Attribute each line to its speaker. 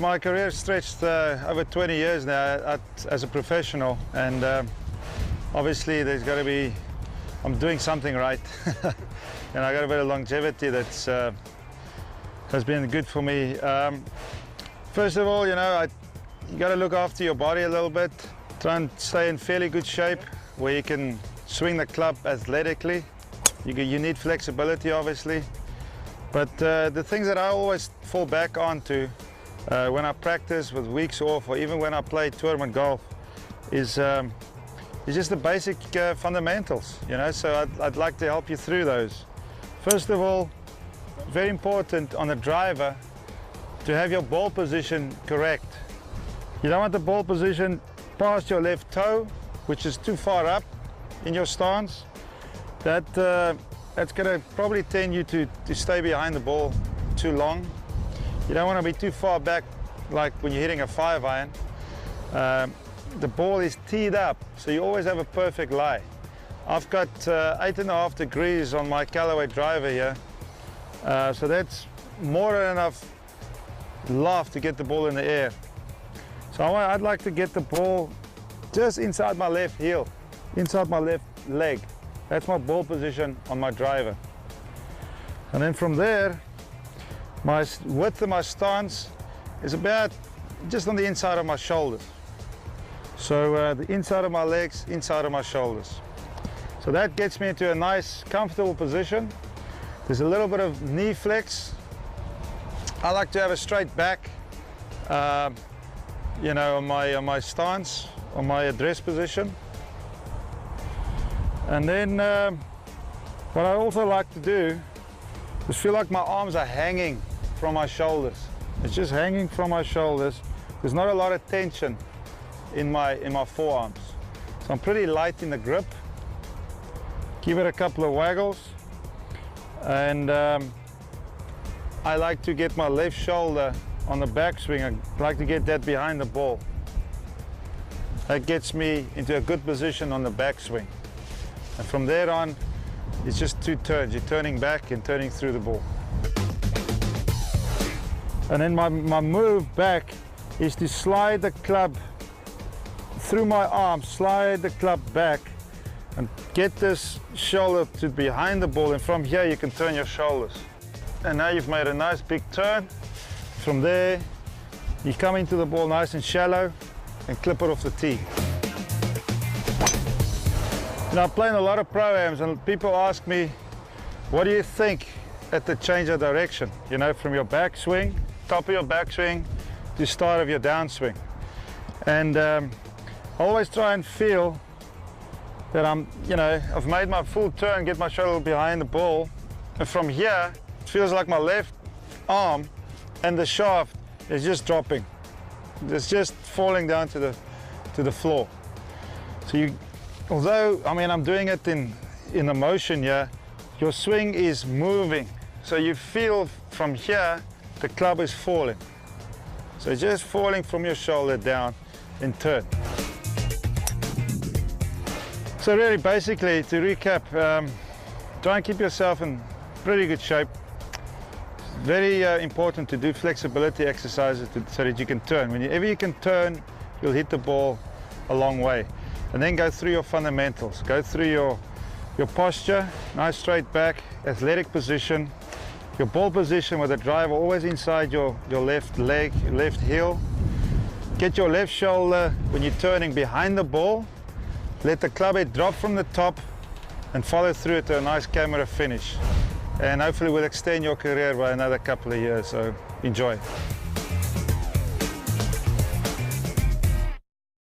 Speaker 1: my career stretched over 20 years now as a professional, and obviously there's got to be, I'm doing something right. And I got a bit of longevity that's has been good for me. First of all, you know, you got to look after your body a little bit. Try and stay in fairly good shape where you can swing the club athletically. You need flexibility, obviously. But the things that I always fall back onto when I practice with weeks off, or even when I play tournament golf, is just the basic fundamentals, you know. So I'd like to help you through those. First of all, very important on the driver to have your ball position correct. You don't want the ball position past your left toe, which is too far up in your stance. That's going to probably tend you to stay behind the ball too long. You don't want to be too far back, like when you're hitting a 5-iron. The ball is teed up, so you always have a perfect lie. I've got 8.5 degrees on my Callaway driver here, so that's more than enough loft to get the ball in the air. So I'd like to get the ball just inside my left heel, inside my left leg. That's my ball position on my driver. And then from there, my width of my stance is about just on the inside of my shoulders. So the inside of my legs, inside of my shoulders. So that gets me into a nice, comfortable position. There's a little bit of knee flex. I like to have a straight back, you know, on my stance, on my address position. And then what I also like to do is feel like my arms are hanging from my shoulders. It's just hanging from my shoulders. There's not a lot of tension in my forearms. So I'm pretty light in the grip. Give it a couple of waggles. And I like to get my left shoulder on the backswing. I like to get that behind the ball. That gets me into a good position on the backswing. And from there on, it's just two turns. You're turning back and turning through the ball. And then my move back is to slide the club through my arm, slide the club back and get this shoulder to behind the ball. And from here, you can turn your shoulders. And now you've made a nice big turn. From there, you come into the ball nice and shallow and clip it off the tee. You know, I play in a lot of pro-ams and people ask me, what do you think at the change of direction? You know, from your backswing, top of your backswing to start of your downswing. And I always try and feel that I've made my full turn, get my shoulder behind the ball. And from here, it feels like my left arm and the shaft is just dropping. It's just falling down to the floor. So although, I'm doing it in the motion here, your swing is moving. So you feel from here, the club is falling. So just falling from your shoulder down in turn. So really, basically, to recap, try and keep yourself in pretty good shape. Very important to do flexibility exercises so that you can turn. Whenever you can turn, you'll hit the ball a long way. And then go through your fundamentals. Go through your posture, nice straight back, athletic position, your ball position with the driver always inside your left leg, left heel. Get your left shoulder when you're turning behind the ball. Let the club head drop from the top and follow through it to a nice camera finish. And hopefully we'll extend your career by another couple of years, so enjoy.